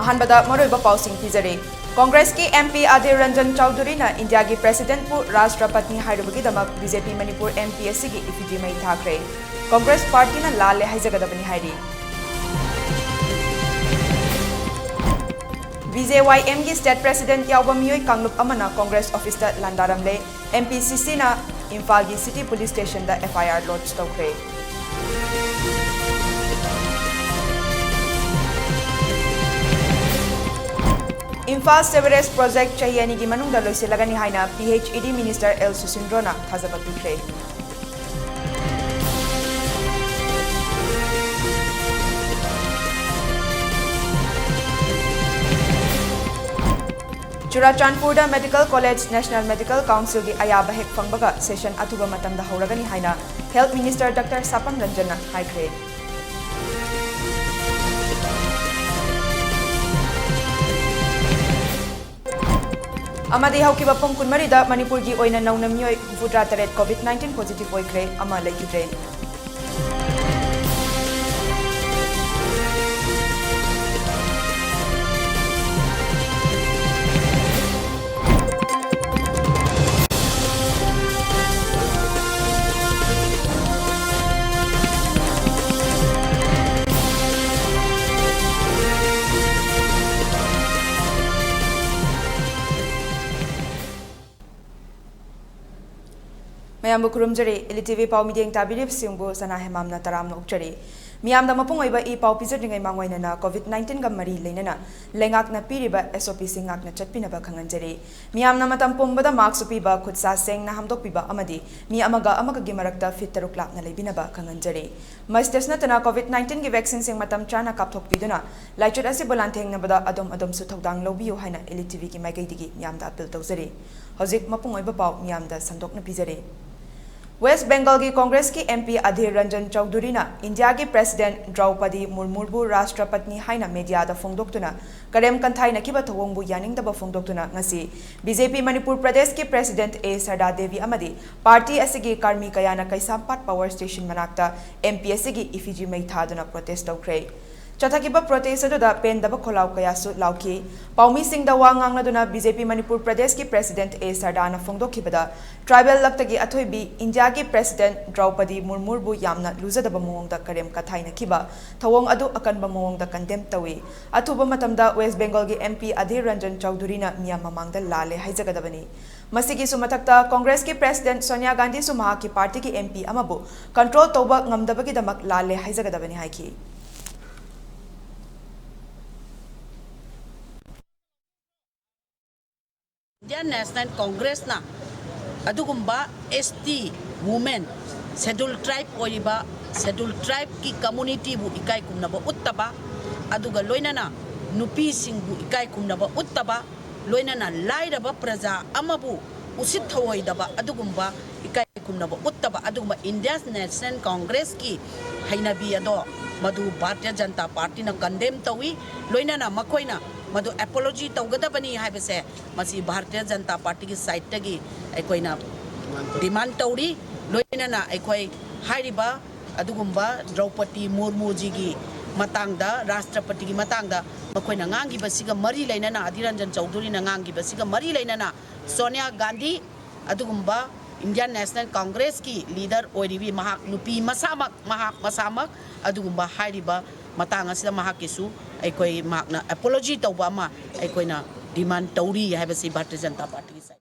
अहनबदा मरोइबा पाउसिंग पिजरे कांग्रेस की एमपी अधीर रंजन चौधरी ना इंडिया की प्रेसिडेंट पु राष्ट्रपति हाइरुबगी दमक बीजेपी मणिपुर एमपीएससी की इफिजी मई थाखरे कांग्रेस पार्टी ना लाले हाइजगदबनी हाइरी बीजेवाईएम की स्टेट प्रेसिडेंट यावबा मियोय कांगलुप अमना कांग्रेस ऑफिस दा लांदारमले एमपीसीसी ना इम्फाल की सिटी पुलिस स्टेशन दा एफआईआर लॉन्च तौखरे इम्फाल सेवरेज प्रोजेक्ट चाहिए की मनुंगदा लोइसिलगनी हाइना पीएचईडी मिनिस्टर एल सुसिंद्रोना थाजबा पिखरे Churachandpur medical college national medical council की अयाबा हेक फंगबगा सेशन अथुबा मतमदा हौरगनी हाइना health minister doctor Sapam Ranjan हाइख्रे अमदी हौकिबा पुंग कुनमरीदा मणिपुर की ओइना नौना मियोय 53 कोविड-19 पॉजिटिव ओइख्रे अमा लेखिद्रे मयाम खुरुमजरे एलिटीवी पाव मीडियम ताबिरिब सिंगबो सना हेमामना तरामना उक्चरे मियामदा मपुंग ओइबा ई पाव पिजरिंगै मांगोइना कोविड-19 गा मरी लेनना लेंगाकना पीरिबा एसओपी सिंगाकना चटपिनबा खंगनजरे मियामना मतम पुंबदा मार्क्स पीबा खुदसा सेंगना हमदोकपिबा अमदी मी अमगा गी मरक्ता फिट तरुक लापना लेबिनबा खंगनजरे मस्टेसना तना कोविड-19 की वैक्सीन सिंग मतम चाना कापथोकपिदुना लाइचुट असि बोलांथेंगनबदा अदम सु थौदांग लौबियो हाइना एलिटीवी की माइकैदिगी मियामदा अपील तौजरे हौजिक मपुंग ओइबा पाव मियामदा संदोकना पिजरे वेस्ट बंगाल की कांग्रेस की एमपी अधीर रंजन चौधरी ना इंडिया की प्रेसिडेंट द्रौपदी मुर्मुबु राष्ट्रपति हाइना मीडिया दा फोंदोक्तुना करेम कंथाई नखिबा थवोंगबु यानिंगदबा फोंदोक्तुना ngasi बीजेपी मणिपुर प्रदेश की प्रेसिडेंट ए सरदा देवी अमदी पार्टी असिगी कार्मी कयाना कैसामपाट पावर स्टेशन मनाक्ता एमपीएससी की इफिजी मई थादुना प्रोटेस्ट तौख्रे चथाकिबा प्रोटेस्ट अदुदा पेंदबा खोलाव कयासु लाउखी पाउमी सिंगदा वा ngangnaduna बीजेपी मणिपुर प्रदेश की प्रेसिडेंट ए सरदाना फोंदोखिबदा ट्राइबल लक्तगी अथोइबी इंडिया की प्रेसिडेंट द्रौपदी मुर्मुबु यामना लुजदबा मोंगदा करेम कथाइनखिबा थवोंग अदु अकनबा मोंगदा कंडेम तवी अथुबा मतमदा वेस्ट बंगाल की एमपी अधीर रंजन चौधरीना मियाम ममांगदा लाले हाइजगदबनी मसिगी सुमथक्ता कांग्रेस की प्रेसिडेंट सोनिया गांधी सुमा की पार्टी की एमपी अमबु कंट्रोल तौबा ngamdabagi damak लाले हाइजगदबनी हाइकी इंडियन नेशनल कांग्रेस ना अदुगुम्बा एसटी वुमेन शेड्यूल ट्राइब ओइबा शेड्यूल ट्राइब की कम्युनिटी बु इकाई कुमनबा उत्तबा अदुगा लोइनाना नुपी सिंगबु इकाई कुमनबा उत्तबा लोइनाना लाइरबा प्रजा अमबु उसित थवोइदबा अदुगुम्बा इकाई कुमनबा उत्तबा अदुगुम्बा इंडियन नेशनल कांग्रेस की हैनबी अदो मधु भारतीय जनता पार्टी ना कंडेम तवी लोइनाना मखोइना मधु एपोलॉजी तौगदबनी हाइबसे मसी भारतीय जनता पार्टी की साइड तगी अखोइना डिमांड तौरी लोइनाना अखोइ हाइरिबा अदुगुम्बा द्रौपदी मुर्मू जी की मतंगदा राष्ट्रपति की मतंगदा मखोइना ngangiबसिगा मरी लेनाना अधीर रंजन चौधरी ना ngangiबसिगा मरी लेनाना सोनिया गांधी अदुगुम्बा इंडियन नेशनल कांग्रेस की लीडर ओइरिबी महाक नुपी मसामक अदुगुम्बा हाइरिबा मतंग असिदा महाकिसु अखोइ महाकना एपोलॉजी तौबा अमा अखोइना डिमांड तौरी हाइबसि भारतीय जनता पार्टी की साइड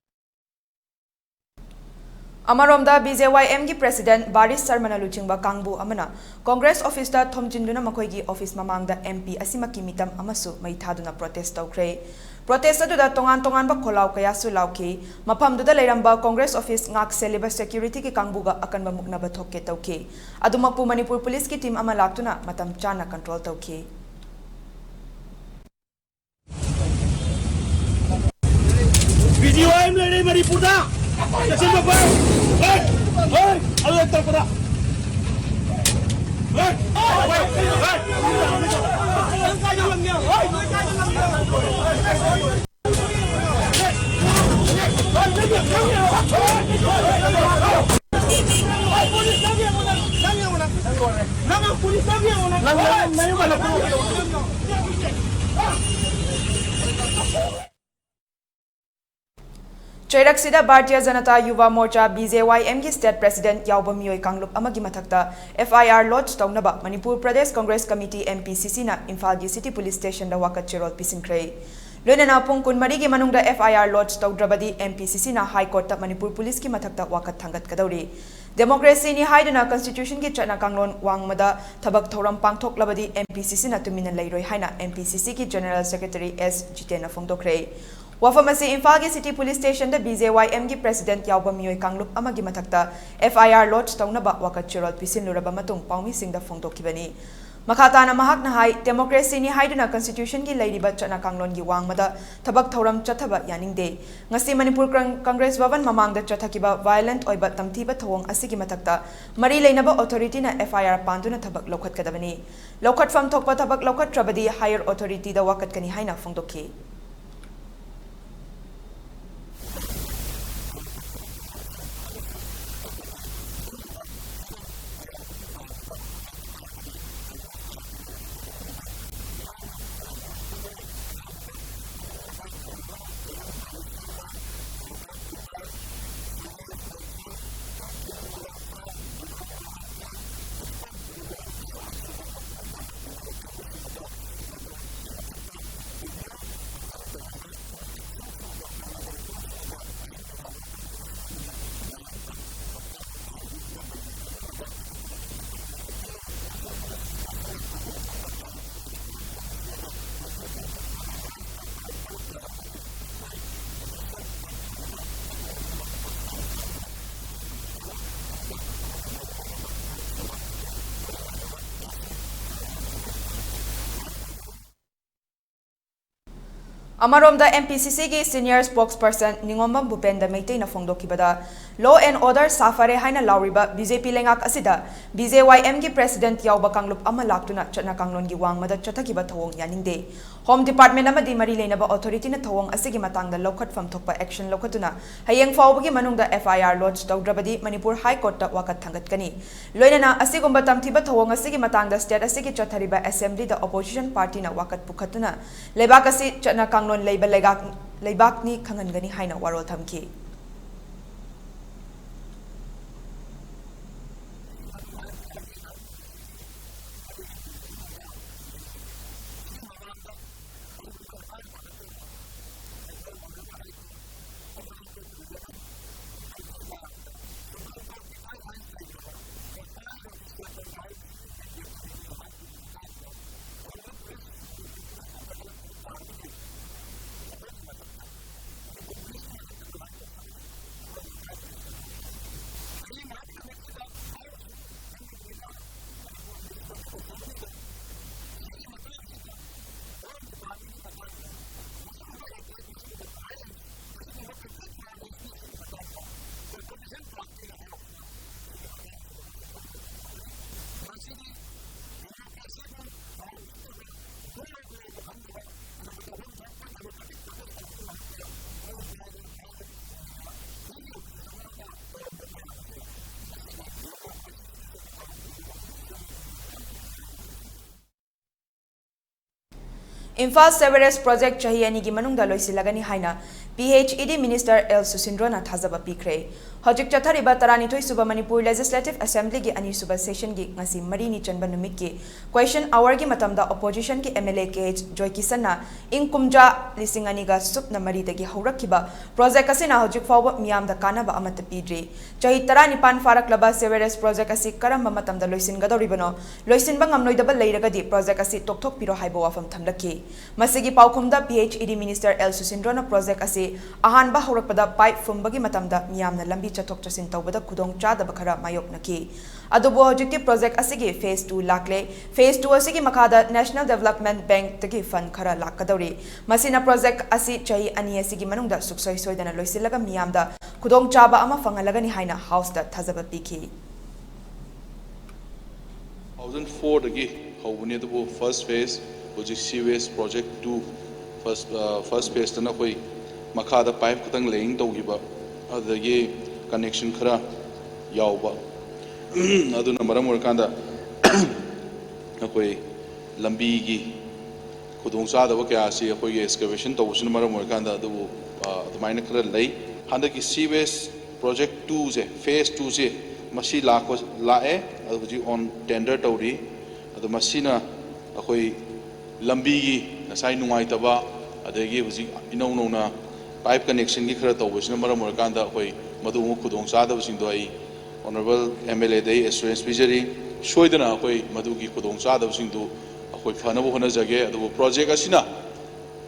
अमरोमदा बीजेवाईएम की प्रेसिडेंट बारिश शर्मा लुचिंगबा कांगबु अमना कांग्रेस ऑफिस दा थोमजिंदुना मखोइगी ऑफिस ममांगदा एमपी असिमकी मितम अमसु मई थादुना प्रोटेस्ट तौख्रे प्रोटेस्ट अदुदा तोंगान खोलाव कयासु लाउखी मफमदुदा लेरंबा कांग्रेस ऑफिस ngak सेलेबा सिक्योरिटी की कांगबुगा अकनबा मुकनबा थोके तौखी अदुमकपु मणिपुर पुलिस की टीम अमा लाक्तुना मतम चाना कंट्रोल तौखी BJYM lady Manipur da Jasin ba hey alu ekta pada Chairak Bharatiya Janata Yuva Morcha BJYM ki State President Yauba Miyoi Kanglup amagi mathakta FIR lodge taunaba Manipur Pradesh Congress Committee MPCC na Imphal gi City Police Station da wakat chirol pisinkrei. Loinana pung kunmari gi manungda FIR lodge taudrabadi MPCC na High Court ta Manipur Police ki mathakta wakat thangat kadauri. Democracy ni haiduna Constitution ki chana kanglon wangmada thabak thoram pangthok labadi MPCC na tumina leiroi haina MPCC ki General Secretary S. Jitena Fongdokrei. Wafamasi Imphal gi City Police Station da BJYM gi President Yauba Miyoi Kanglup amagi mathakta FIR lodge taunaba wakat chirol pisinluraba matung paumi singda fongdokibani. Makhatana mahak na hai democracy ni haiduna Constitution gi leiriba chana kanglon gi wangmada thabak thoram chathaba yaningde. Ngasi Manipur Congress Bhavan mamangda chathakiba violent oiba tamthiba thawong asigi mathakta mari leinaba authority na FIR panduna thabak lokhat kadabani. Lokhat fam thokpa thabak lokhat trabadi higher authority da wakat kani haina fongdokhi. Amarom da MPCC ki senior spokesperson Ningomba Bupenda Meitei na fongdokibada law and order safare haina lauriba BJP lengak asida BJYM ki president Yauba Kanglup ama laktuna chana kanglon gi wangmada chathakiba thawong yaningde. Home Department amadi mari leinaba authority na thawong asigi matangda lokhat fam thokpa action lokhatuna hayeng fawbagi manungda FIR lodge tawdrabadi Manipur High Court ta wakat thangat kani. Loinana asigumba tamthiba thawong asigi matangda state asigi chathariba assembly da opposition party na wakat pukhatuna lebak asi chana kanglon leiba leibak ni khangangani haina warol thamki. Imphal Sewerage Project chahi ani gi manungda loisilagani haina PHED Minister L. Susindrona thazaba pikre. Hojik chathariba taranithoi suba Manipur Legislative Assembly gi ani suba session gi ngasi mari ni chanba numit ki question hour gi matamda opposition ki MLA KH Joy Kisanna ing kumja lisingani ga supna mari dagi haurakhiba project asina hojik fawba miyam da kanaba amata pidri. Chahi taranipan faraklaba Sewerage Project asi karamba matamda loisin gadoribano loisin bang amnoidaba leiragadi project asi tokthok piro haibo wafam thamlaki. Masigi paukumda PHED Minister L. Susindrona project asi ahanba haurakpada pipe fumbagi matamda miyamna lambi chathok chasin tawbada khudong chadaba khara mayoknaki. Adubo hojikti project asigi phase 2 lakle phase 2 asigi makada National Development Bank tagi fund khara lakadori. Masina project asi chahi ani asigi manungda suksoi soidana loisilaga miyamda khudong chaba ama fangalagani haina house da thazaba piki. 2004 dagi hawbani dubo first phase Project Seaway Project 2 first phase tana koi makada pipe katang laying tawgiba adagi connection khara yawba aduna maram orakanda koi lambi gi ꯈꯨꯗꯣꯡꯆꯥꯗꯕ ꯀꯌꯥ ꯑꯁꯤ ꯑꯩꯈꯣꯏꯒꯤ excavation ꯇꯧꯕꯁꯤꯅ ꯃꯔꯝ ꯑꯣꯏꯔꯀꯥꯟꯗ ꯑꯗꯨꯕꯨ ꯑꯗꯨꯃꯥꯏꯅ ꯈꯔ ꯂꯩ ꯍꯟꯗꯛꯀꯤ ꯁꯤꯋꯦꯁ ꯄ꯭ꯔꯣꯖꯦꯛ 2ꯁꯦ ꯐꯦꯁ 2ꯁꯦ ꯃꯁꯤ ꯂꯥꯛꯑꯦ ꯑꯗꯨ ꯍꯧꯖꯤꯛ ꯑꯣꯟ ꯇꯦꯟꯗꯔ ꯇꯧꯔꯤ ꯑꯗꯨ ꯃꯁꯤꯅ ꯑꯩꯈꯣꯏ ꯂꯝꯕꯤꯒꯤ ꯉꯁꯥꯏ ꯅꯨꯡꯉꯥꯏꯇꯕ ꯑꯗꯒꯤ ꯍꯧꯖꯤꯛ ꯏꯅꯧ ꯅꯧꯅ ꯄꯥꯏꯞ ꯀꯅꯦꯛꯁꯟꯒꯤ ꯈꯔ ꯇꯧꯕꯁꯤꯅ ꯃꯔꯝ ꯑꯣꯏꯔꯀꯥꯟꯗ ꯑꯩꯈꯣꯏ ꯃꯗꯨꯒꯨꯝꯕ ꯈꯨꯗꯣꯡꯆꯥꯗꯕꯁꯤꯡꯗꯣ ꯑꯩ ꯑꯣꯅꯔꯦꯕꯜ MLAꯗꯒꯤ ꯑꯦꯁꯨꯔꯦꯟꯁ ꯄꯤꯖꯔꯤ ꯁꯣꯏꯗꯅ ꯑꯩꯈꯣꯏ ꯃꯗꯨꯒꯤ ꯈꯨꯗꯣꯡꯆꯥꯗꯕꯁꯤꯡꯗꯨ ꯑꯩꯈꯣꯏ ꯐꯅꯕ ꯍꯣꯠꯅꯖꯒꯦ ꯑꯗꯨꯕꯨ ꯄ꯭ꯔꯣꯖꯦꯛ ꯑꯁꯤꯅ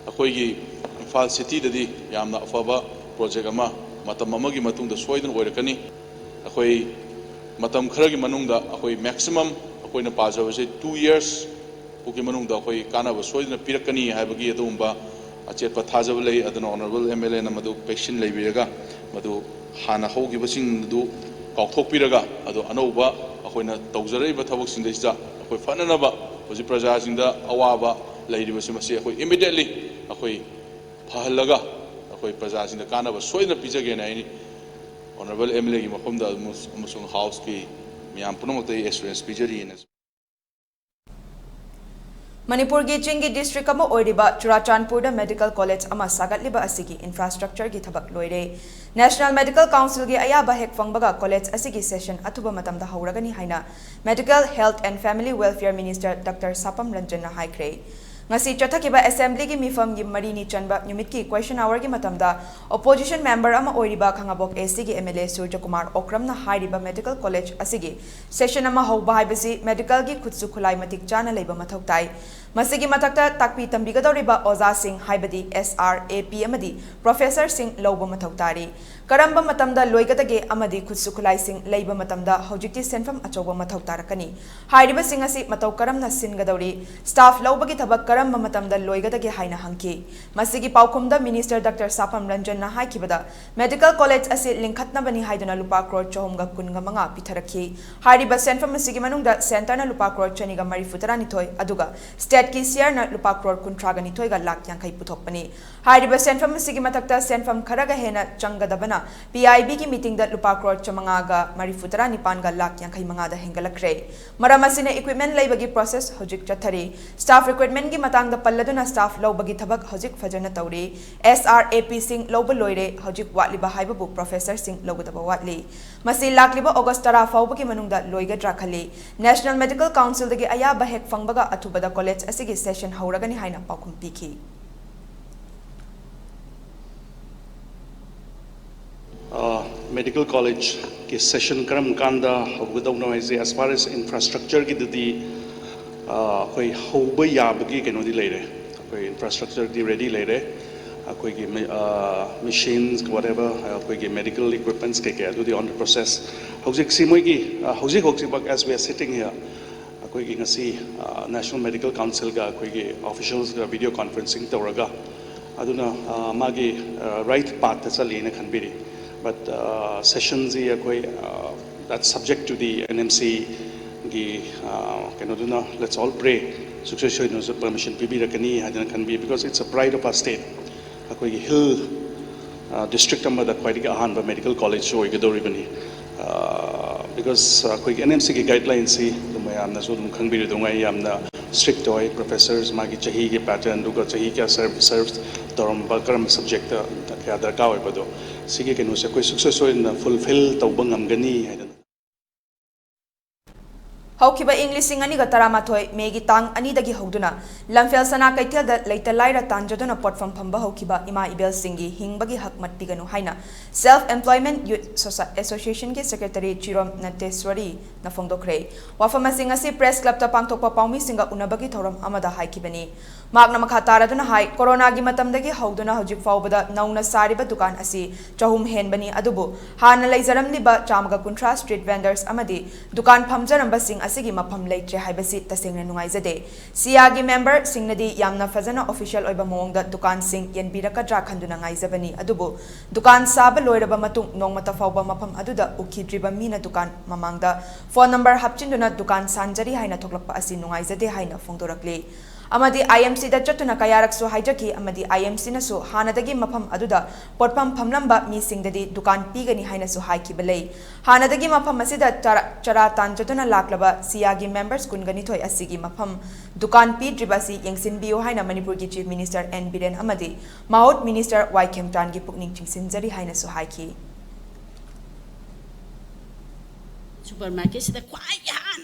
ꯑꯩꯈꯣꯏꯒꯤ ꯏꯝꯐꯥꯜ ꯁꯤꯇꯤꯗꯗꯤ ꯌꯥꯝꯅ ꯑꯐꯕ ꯄ꯭ꯔꯣꯖꯦꯛ ꯑꯃ ꯃꯇꯝ ꯑꯃꯒꯤ ꯃꯇꯨꯡꯗ ꯁꯣꯏꯗꯅ ꯑꯣꯏꯔꯛꯀꯅꯤ ꯑꯩꯈꯣꯏ ꯃꯇꯝ ꯈꯔꯒꯤ ꯃꯅꯨꯡꯗ ꯑꯩꯈꯣꯏ ꯃꯦꯛꯁꯤꯃꯝ ꯑꯩꯈꯣꯏꯅ ꯄꯥꯖꯕꯁꯦ 2 years ꯄꯨꯒꯤ ꯃꯅꯨꯡꯗ ꯑꯩꯈꯣꯏ ꯀꯥꯟꯅꯕ ꯁꯣꯏꯗꯅ ꯄꯤꯔꯛꯀꯅꯤ ꯍꯥꯏꯕꯒꯤ ꯑꯗꯨꯒꯨꯝꯕ ꯑꯆꯦꯠꯄ ꯊꯥꯖꯕ ꯂꯩ ꯑꯗꯨꯅ ꯑꯣꯅꯔꯦꯕꯜ MLAꯅ ꯃꯗꯨ ꯄꯦꯛꯁꯤꯟ ꯂꯩꯕꯤꯔꯒ ꯃꯗꯨ ꯍꯥꯟꯅ ꯍꯧꯈꯤꯕꯁꯤꯡꯗꯨ ꯀꯥꯎꯊꯣꯛꯄꯤꯔꯒ ꯑꯗꯨ ꯑꯅꯧꯕ ꯑꯩꯈꯣꯏꯅ ꯇꯧꯖꯔꯛꯏꯕ ꯊꯕꯛꯁꯤꯡꯗꯩꯁꯤꯗ ꯑꯩꯈꯣꯏ ꯐꯅꯅꯕ ꯍꯧꯖꯤꯛ ꯄ꯭ꯔꯖꯥꯁꯤꯡꯗ ꯑꯋꯥꯕ ꯂꯩꯔꯤꯕꯁꯤ ꯃꯁꯤ ꯑꯩꯈꯣꯏ ꯏꯃꯤꯗꯤꯌꯦꯠꯂꯤ ꯑꯩꯈꯣꯏ ꯐꯍꯜꯂꯒ ꯑꯩꯈꯣꯏ ꯄ꯭ꯔꯖꯥꯁꯤꯡꯗ ꯀꯥꯟꯅꯕ ꯁꯣꯏꯗꯅ ꯄꯤꯖꯒꯦꯅ ꯑꯩ ꯑꯣꯅꯔꯦꯕꯜ MLAꯒꯤ ꯃꯐꯝꯗ ꯑꯃꯁꯨꯡ ꯍꯥꯎꯁꯀꯤ ꯃꯤꯌꯥꯝ ꯄꯨꯝꯅꯃꯛꯇ ꯑꯦꯁꯨꯔꯦꯟꯁ ꯄꯤꯖꯔꯤꯅ ꯃꯅꯤꯄꯨꯔꯒꯤ ꯆꯤꯡꯒꯤ ꯗꯤꯁꯇ꯭ꯔꯤꯛ ꯑꯃ ꯑꯣꯏꯔꯤꯕ ꯆꯨꯔꯥꯆꯥꯟꯄꯨꯔꯗ ꯃꯦꯗꯤꯀꯦꯜ ꯀꯣꯂꯦꯖ ꯑꯃ ꯁꯥꯒꯠꯂꯤꯕ ꯑꯁꯤꯒꯤ ꯏꯟꯐ꯭ꯔꯥꯁꯇ꯭ꯔꯛꯆꯔꯒꯤ ꯊꯕꯛ ꯂꯣꯏꯔꯦ ꯅꯦꯁꯅꯦꯜ ꯃꯦꯗꯤꯀꯦꯜ ꯀꯥꯎꯟꯁꯤꯜꯒꯤ ꯑꯌꯥꯕ ꯍꯦꯛ ꯐꯪꯕꯒ ꯀꯣꯂꯦꯖ ꯑꯁꯤꯒꯤ ꯁꯦꯁꯟ ꯑꯊꯨꯕ ꯃꯇꯝꯗ ꯍꯧꯔꯒꯅꯤ ꯍꯥꯏꯅ medical health and family welfare minister doctor Sapam ꯔꯟꯖꯟꯅ ꯍꯥꯏꯈ꯭ꯔꯦ ngasi chathaki ba assembly gi mifam gi marini chanba numit ki question hour gi matamda opposition member ama oiriba khangabok AC gi MLA Surya Kumar Okramna hairiba medical college asigi session ama hauba haibasi medical gi khutsu khulai matik chana leiba mathau tai masigi mathakta takpi tambigadoriba oza singh haibadi SRAP amadi professor singh lauba mathau tari karamba matamda loigadage amadi khutsu khulai singh leiba matamda hojikti senfam achoba mathau tarakani hairiba singh asi matau karamna singadori staff laubagi thabak karamba matamda loigadage haina hangki masigi paukhumda minister Dr. Sapam Ranjan na haikibada medical college asi linkhatna bani haiduna lupa crore chohumga kunga manga pitharakhi hairiba senfam masigi manungda center na lupa crore chaniga mari futarani thoi aduga state ki share na lupa crore kuntraga ni thoi ga lak yankai puthokpani hairiba senfam masigi matakta senfam kharaga hena changadabana PIB ki meeting da lupa crore chamanga ga mari futarani pan ga lak yankai manga da hengalakre maramasine equipment laibagi process hojik chathari staff recruitment gi matang da palladuna staff laubagi thabak hojik fajana tawri SRAP sing lauba loire hojik watliba haibabu professor sing laugadaba watli masi lakliba August 10 fawbagi manungda loigadra khali National Medical Council dagi ayaba hek fangbaga athubada college asigi session hauragani haina paukhum piki medical college ki session karam kanda hogudawna haise as far as infrastructure ki dudi koi hoba yabagi keno di leire koi infrastructure di ready leire koi ki machines whatever koi ki medical equipments ke adu on the process hojik simoi ki hojik as we are sitting here koi ki ngasi National Medical Council ga koi ki officials ga video conferencing tawraga aduna magi right path ta chali na khanbiri but sessions that's subject to the NMC gi let's all pray successful permission pibirакani hadana can be because it's a pride of our state akoi hill district number that quite ahan medical college so igadoribani because akoi NMC gi guidelines si mayamna so dum khangbiri dongai yamna strict toy professors magi chahi gi pattern duga chahi kya serves toram karam subject kya darka hoy bado sige kenu se koi successful in fulfill tawba ngamgani haidana Haukiba English ani ga taramathoi megi tang ani dagi hoduna lamfel sana kaitel da leita laira tanjaduna potfam phamba haukiba ima ibel singi hingbagi hakmat piganu haina Self Employment Youth Association ki secretary Chirom Nateswari na fongdokre wafama singasi press club ta pangthokpa paumi singa unabagi thoram amada haikibani magna makha taraduna hai corona gi matam dagi hoduna hojik fawbada nauna sariba dukan asi chahum henbani adubu hana leizaram liba chamga kuntra street vendors amadi dukan phamjaramba sing asigi mafam leitre haibasi tasengna nungaizade siagi member singnadi yamna fazana official oiba mongda dukan sing yenbirakadra khanduna ngaizabani adubu dukan saba loiraba matung nongmata fawba mafam aduda ukidriba mina dukan mamangda phone number hapchinduna dukan sanjari haina thoklakpa asi nungaizade haina fongdorakle amadi IMC da chatuna kayarak su haijaki amadi IMC na su hanadagi mafam aduda potpam phamlamba mi singdadi dukan pigani haina su haiki belei hanadagi mafam asida chara tan chatuna laklaba siagi members kungani thoi asigi mafam dukan pi dribasi yengsin bio haina Manipur ki Chief Minister N Biren amadi Mahot Minister Y Khemtan gi pukning chingsinjari haina su haiki supermarket sida kwai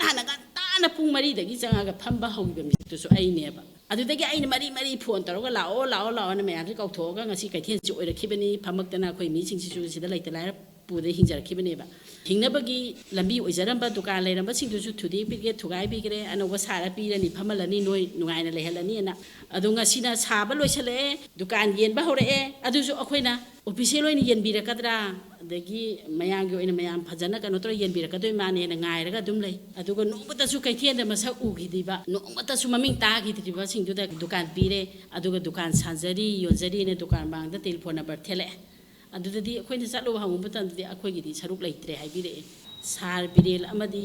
hana tana pung mari dagi changa phamba haugiba mi tu su ai neba adudagi aina mari phone taraga lao na mayam kau thoga ngasi kaithien chu oirakibani phamaktana khoi mi sing chu sida laita lai pude hingjarakibani ba hingnabagi lambi oijaramba dukan leiramba sing tu thudi bige thugai bigre anoga sara pirani phamalani noi nugaina lehalani na adunga sina saba loisale dukan yenba hore adusu akhoina official oina yenbirakadra adagi mayang oina mayam phajana kano tro yenbirakadoi mane na ngairaga dum lei aduga nobata su kaithien da masa ugidiba nobata su maming ta gidiba sing tu da dukan pire aduga dukan sanjari yonjari ne dukan bangda telephone number thele adudadi akoina chalo hangu batandadi akoi gi saruk leitre haibire sar birel amadi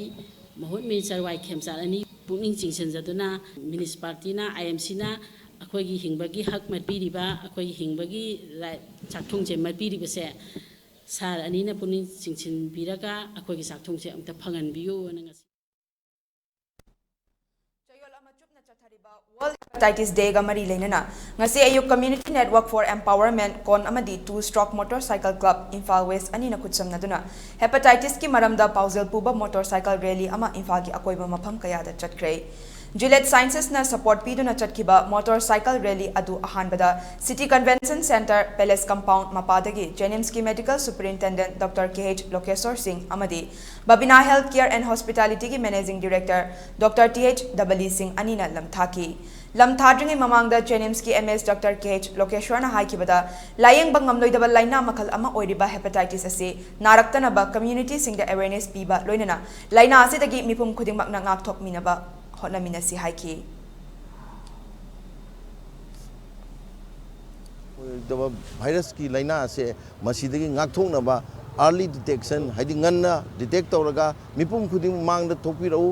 Mahot Minister Y Khemtan ani pukning chingsanjaduna municipality na IMC na akoi gi hingbagi hak matpiriba akoi gi hingbagi chakthungje matpiriba se sar ani na pukning chingsin biraga akoi gi chakthungje amta phangan biyo na ngasi World Hepatitis Day ga mari leinana ngasi ayuk Community Network for Empowerment kon amadi 2-stroke motorcycle club Imphal West ani na kutsamna duna hepatitis ki maramda pausel puba motorcycle rally ama Imphal gi akoiba mafam kaya da chatkre Gillette Sciences na support piduna chatkiba motorcycle rally adu ahanbada City Convention Center Palace Compound mapadagi Jenims ki Medical Superintendent Dr. KH Lokeswar Singh amadi Babina Healthcare and Hospitality ki Managing Director Dr. TH W Singh anina lamthaki lamthadringi mamangda Jenims ki MS Dr. KH Lokeswar na haikibada layeng bangam loidaba laina makal ama oiriba hepatitis ase naraktana ba community singda awareness piba loinana laina ase dagi mipum khudingmak na ngak thok minaba hotnaminasi haiki the virus ki laina se masidagi ngakthongnaba early detection haidi nganna detect tawraga mipum khuding mangda thokpirau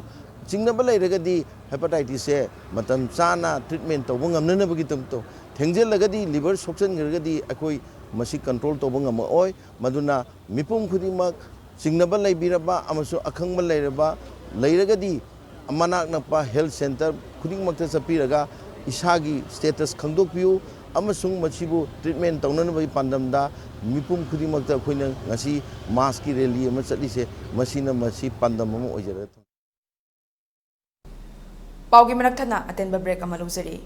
chingnaba lairagadi hepatitis se matam chana treatment tawba ngamnanabagi tamto thengjelagadi liver soction geragadi akoi masi control tawba ngam oi maduna mipum khuding mak chingnaba laibiraba amasu akhangba lairaba lairagadi amanak nakpa health center khuding makta sapiraga isagi status khangdokpiu amasung machibu treatment taunanabagi pandamda mipum khuding makta khoina ngasi mass ki rally ama chatli se masina masi pandam ama ojara paugi manaktana atenba break ama luzari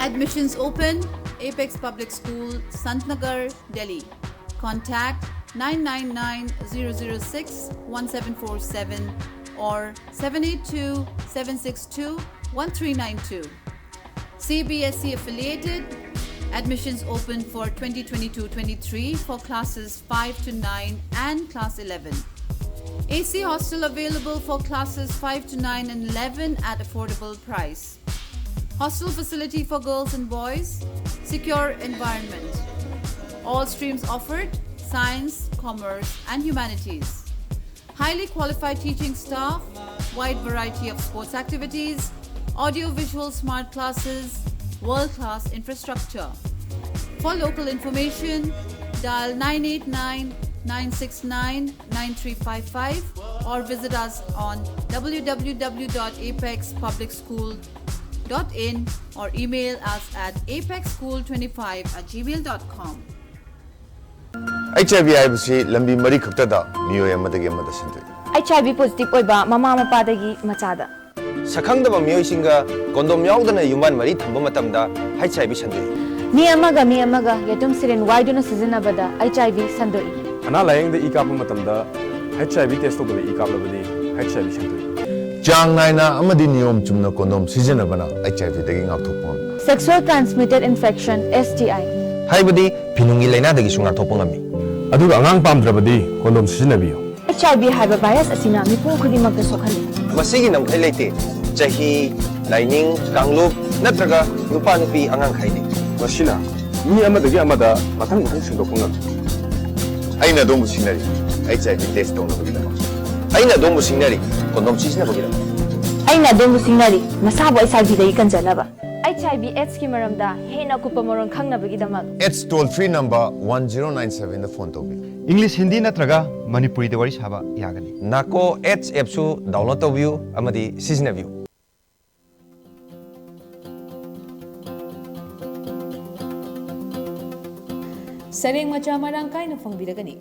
Admissions open Apex Public School Santnagar Delhi contact 9990061747 or 782-762-1392. CBSE affiliated. Admissions open for 2022-23 for classes 5 to 9 and class 11. AC hostel available for classes 5 to 9 and 11 at affordable price. Hostel facility for girls and boys. Secure environment. All streams offered: science, commerce and humanities. Highly qualified teaching staff, wide variety of sports activities, audio-visual smart classes, world-class infrastructure. For local information, dial 989-969-9355 or visit us on www.apexpublicschool.in or email us at apexschool25@gmail.com. HIV IBC lambi mari khaktada miyo yamadagi amada sindui HIV positive oiba mama mapadagi machada sakhangdaba miyo singa kondom yaudana yuman mari thamba matamda HIV sandui mi amaga yatum siren waiduna sizinabada HIV sandui ana layengda ikapa matamda HIV test tobale ikaplabadi HIV sandui jang naina amadi niyom chumna kondom sizinabana HIV dagi ngakthopon sexual transmitted infection STI haibadi pinungi laina dagi sunga thopongami aduga angang pamdrabadi kondom sijinabiyo HIV haiba virus asina mipum khudimaka sokhali masigi namkhai leite chahi lining kanglup natraga nupa nupi angang khaini masina mi amadagi amada mathang sindokungam aina domu sinari HIV test tawna bagida aina domu sinari kondom sijina bagida ꯑꯩꯅ ꯑꯗꯣꯝꯕꯨ ꯁꯤꯡꯅꯔꯤ ꯃꯁꯥꯕꯨ HIVꯗꯒꯤ ꯀꯟꯖꯅꯕ HIV/AIDS ꯒꯤ ꯃꯔꯝꯗ ꯍꯦꯟꯅ ꯀꯨꯞꯄ ꯃꯔꯣꯜ ꯈꯪꯅꯕꯒꯤꯗꯃꯛ AIDS toll free number 1097 दा phone तौबी English Hindi नत्रगा Manipuri दा worry साबा यागनी नाको AIDS app सु download तौबियु अमदी सिजनबियु Sareng macha marang kaina fangbiragani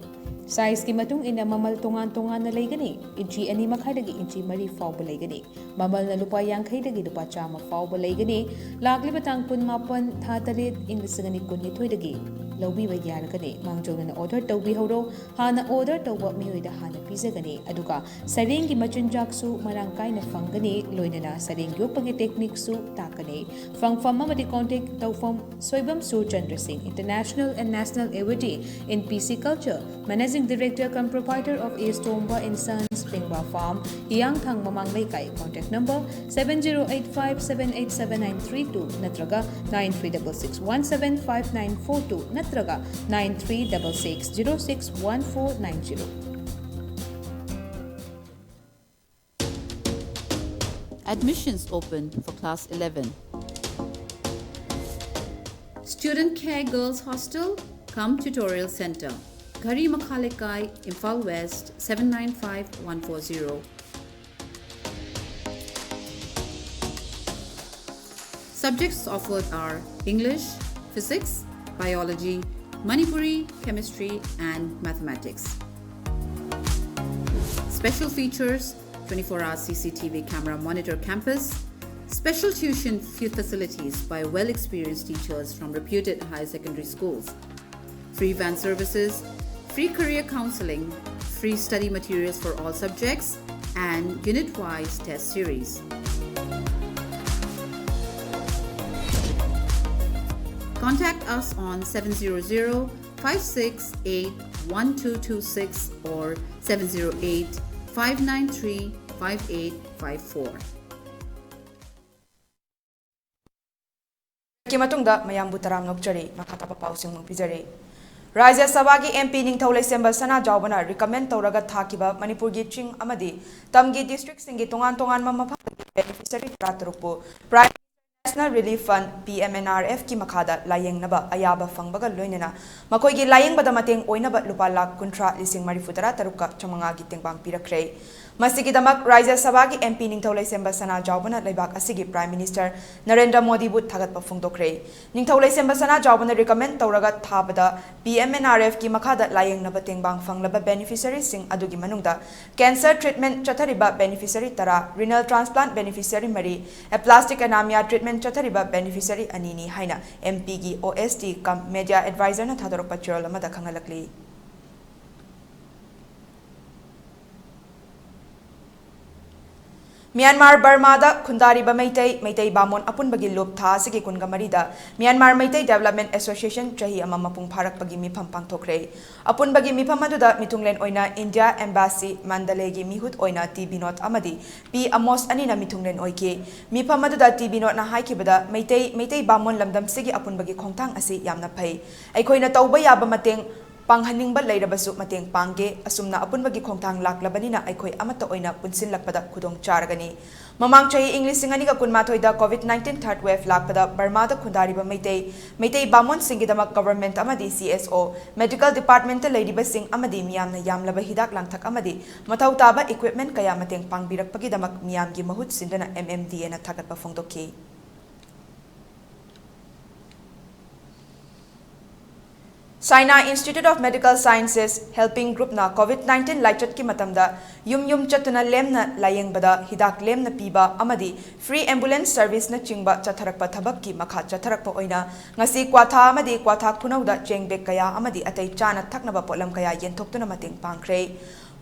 size ki matung ina mamal tongan na laigani inchi ani makhaidagi inchi mari fawba laigani mamal na lupa yankhai dagi lupa chama fawba laigani lagli batang kun mapan tha taret inglisagani kunni thoidagi lawbi ba yaragani mangjona na order tawbi horo hana order tawba mihoida hana pizagani aduga sareng ki machinjak su marang kaina fangani loinana sareng yopagi technique su takani fangfam amadi contact tawfam soibam sur chandra singh international and national awardee in PC culture Managing Director cum Proprietor of A Stomba and Sons Pingba Farm, Yang Thang Mamang Laikai. Contact number 7085787932 Natraga 9366175942 Natraga 9366061490. Admissions open for class 11. Student Care Girls Hostel, Come Tutorial Center. Gari Makhalekai, Imphal West 795140. Subjects offered are English, Physics, Biology, Manipuri, Chemistry, and Mathematics. Special features: 24-hour CCTV camera monitor campus, special tuition facilities by well-experienced teachers from reputed higher secondary schools, free van services, free career counseling, free study materials for all subjects, and unit-wise test series. Contact us on 700-568-1226 or 708-593-5854. Kimatungda mayambu taram nokjari makatapa pausing mangpijari. Rajya Sabha ki MP Ningthau Laisemba Sana Jaubana recommend tawraga thakiba Manipur gi ching amadi tamgi district singi tongan mamapha beneficiary pratrukpu Prime National Relief Fund PMNRF ki makhada layengnaba ayaba fangbaga loinena makoi gi layengbada mateng oinaba lupa lakh kuntra lising marifutara taruka chamanga gi tengbang pirakre Masigi damak Rajya Sabha ki MP Ningthau Laisemba Sana Jaubana laibak asigi Prime Minister Narendra Modi bu thagat pa phongdokre Ningthau Laisemba Sana Jaubana recommend tawraga thabada PMNRF ki makhada layengnaba tengbang fanglaba beneficiary sing adugi manungda cancer treatment chathariba beneficiary tara renal transplant beneficiary mari aplastic anemia treatment chathariba beneficiary anini haina MP gi OST kam media advisor na thadorok pachirol amada khangalakli Myanmar Burma da Khundari ba Maitai Bamon apun bagi lop tha sigi kunga marida Myanmar Maitai Development Association chahi ama mapung pharak bagi mifam pangthokre apun bagi mifam aduda mitunglen oina India Embassy Mandalay gi mihut oina T Binod amadi P Amos anina mitunglen oike mifam aduda T Binod na haikibada Maitai Bamon lamdam sigi apun bagi khongthang asi yamna phai aikoina tawba yaba mateng Panghaning ba lairabasu mateng pangge asumna apunbagi khongthang laklabanina aikoi amata oina punsin lakpada khudong charagani mamang chahi English singani ka kunmathoi da COVID-19 third wave lakpada Burma da khundari ba Maitai Bamon singidamak government amadi CSO medical department lairiba sing amadi miyamna yamlaba hidak langthak amadi mathau taba equipment kaya mateng pangbirakpagi damak miyamgi mahut sindana MMDA na thagatpa phongdokki China Institute of Medical Sciences helping group na COVID-19 laichat ki matamda yum chatuna lemna layengbada hidak lemna piba amadi free ambulance service na chingba chatharakpa thabak ki makha chatharakpa oina ngasi kwatha amadi kwathak thunauda chengbek kaya amadi atai chana thaknaba polam kaya yenthokuna mateng pangkre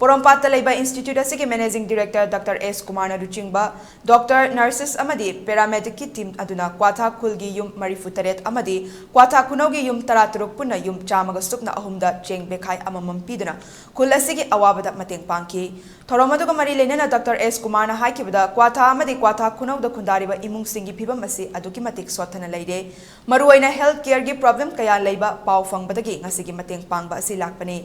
Porompata Laiba Institute asigi Managing Director Dr. S. Kumar Naruchingba, Dr. Nurses Amadi, Paramedic ki team aduna Kwatha Kulgi Yum Marifutaret Amadi, Kwatha Kunogi Yum Taraturuk Puna Yum Chamagasupna Ahumda Cheng Bekai Amamam Pidana, Kulasigi Awabada Mateng Panki, Toromaduga Marilena Dr. S. Kumar Haikibada, Kwatha Amadi Kwatha Kuno the Kundariba Imung Singi Pibamasi, Adukimatik Sotana Lade, Maruina Health Care gi problem Kaya Laiba, Pau Fang Badagi, Nasigi Mateng Pangba Silakpani.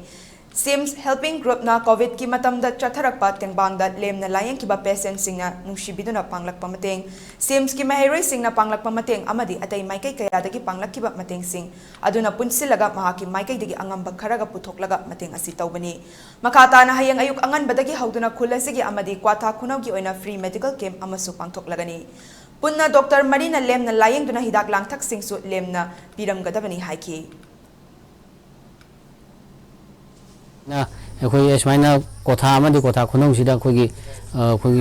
Sims Helping Group na COVID ki matamda chatharakpa tengbangda lemna layang kiba patient singna nungsibiduna panglakpa mateng Sims ki mahiroi singna panglakpa mateng amadi atay maikai kayadagi panglakkiba mateng sing aduna punsilaga mahaki maikai dagi angamba kharaga putoklaga mateng asi tawbani makata na hayang ayuk angan badagi hauduna khulasigi amadi kwatha khunawgi oina free medical camp amasu pangthoklagani punna Dr. Marina lemna layang duna hidak langthak singsu lemna piramgadabani haiki na khoi esmaina kotha amadi kotha khunong sida khogi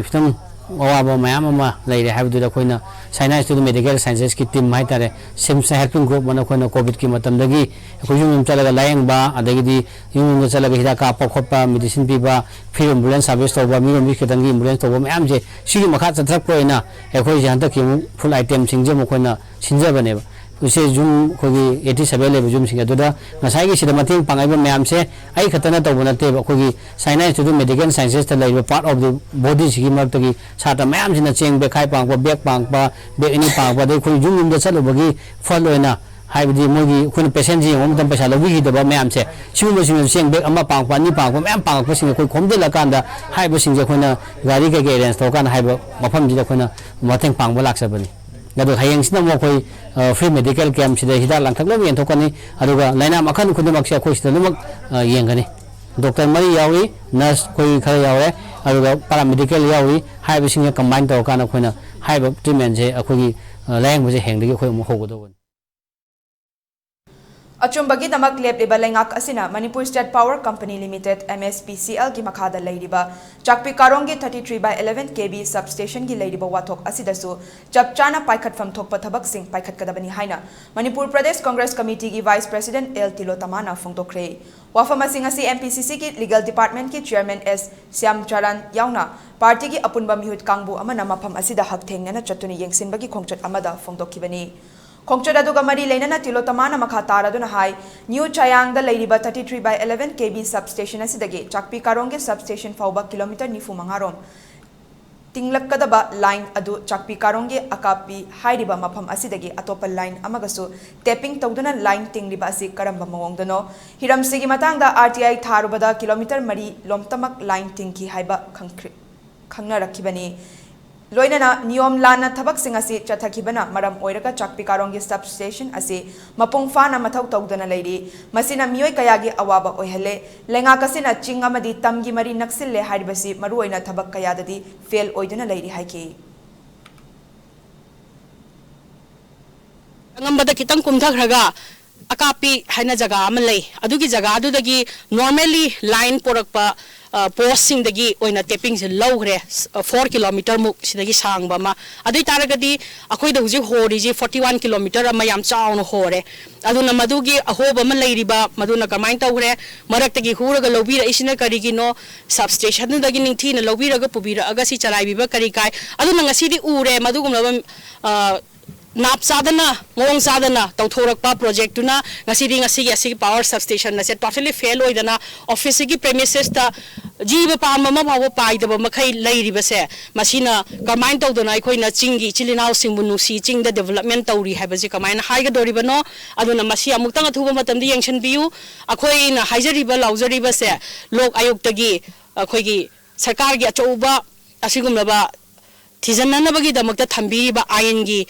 fitam awaba mayam ama leire habdu da khoina science to medical sciences ki team mai tare Sims helping group mana khoina covid ki matam dagi khoi yum chalaga layang ba adagi di yum chalaga hida ka pa khotpa medicine pi ba free ambulance service to ba mi khitangi ambulance to ba mayam je sigi makha chathak poina khoi janta ki full item singje mo khoina sinja bane उसे जुम खोगी 87 लेव जुम सिंगा दुदा ngasai gi sida mating pangai ba mayam se ai khatana to bonate ba khogi science to medical sciences ta lai part of the body sigi mak ta gi sata mayam sina cheng be khai pang ba bek pang ba be ini pang ba dei khoi jum da chalo bagi fall oina hai bidi mogi khun patient ji ngom tam paisa logi da ba mayam se chum sim cheng be amma pang pa ni pang ba mayam pang pa sing khoi khom de la kan da hai ba sing je khoina gari ke arrange to kan hai ba mafam ji da khoina matheng pang ba lak sa bani gado hayang sina mo khoi free medical camp sida hida langthak lo yen thokani aduga laina makhan khudimak se khoi sida lumak yengani doctor mari yawi nurse khoi khara yawe aduga paramedical yawi haiba singa combine to kana khoina haiba treatment je akhogi layang buje hengdagi khoi mo hogodo Achumbagi damak lepliba lengak asina Manipur State Power Company Limited MSPCL ki makhada leiriba Chakpi Karongi 33/11 kV substation ki leiriba wathok asidasu chapchana paikhat fam thokpa thabak sing paikhat kadabani haina Manipur Pradesh Congress Committee ki Vice President ELITETVMANIPUR phongtokre wafama sing asi MPCC ki Legal Department ki Chairman S Syamcharan yauna party ki apunba mihut kangbu amana mafam asida hak thengnana chatuni yengsinbagi khongchat amada phongdokkibani Khongchada duga mari leinana tilotamana makha taraduna hai New Chayang da leiriba 33/11 kV substation asidagi Chakpi Karongi substation fauba kilometer nifu mangarom tinglakadaba line adu Chakpi Karongi akapi hairiba mafam asidagi atopa line amagasu tapping tawduna line tingliba asi karamba mawongdano hiramsigi matangda RTI tharubada kilometer mari lomtamak line tingki haiba khangna rakhibani Loinana niyom lana thabak sing asi chathakibana maram oiraga Chakpi Karongi substation asi mapung fana mathau tawdana leiri masina miyoi kayagi awaba oihale lenga kasina chinga madi tamgi mari naksille haribasi maru oina thabak kayadadi fail oiduna leiri haiki angambada kitang kumthakhraga akapi haina jaga amalai adugi jaga adudagi normally line porakpa posting dagi oina tapping se logre 4 km muk sidagi sangba ma adui taragadi akoi da huji hori ji 41 km ama yam chaun hore aduna madugi ahoba ma leiriba maduna kamain tawre maraktagi huraga lobira isina karigi no substation dagi ningthi na lobira ga pubira aga si charai biba kari kai aduna ngasidi ure madugum nap sadana ngong sadana tawthorakpa project tuna ngasi power substation na se totally fail oidana office gi premises ta jiba pa mama bawo pai da makhai leiriba se masina kamain tawdona khoina chingi chilinau singbu nusi ching da development tawri habaji kamain haiga doriba no aduna masi amuktang athuba matam di yengchen biu akhoi na haijariba laujariba se lok ayuk tagi akhoi gi sarkar gi achouba asigumlaba thijanna bagi damakta thambiriba ain gi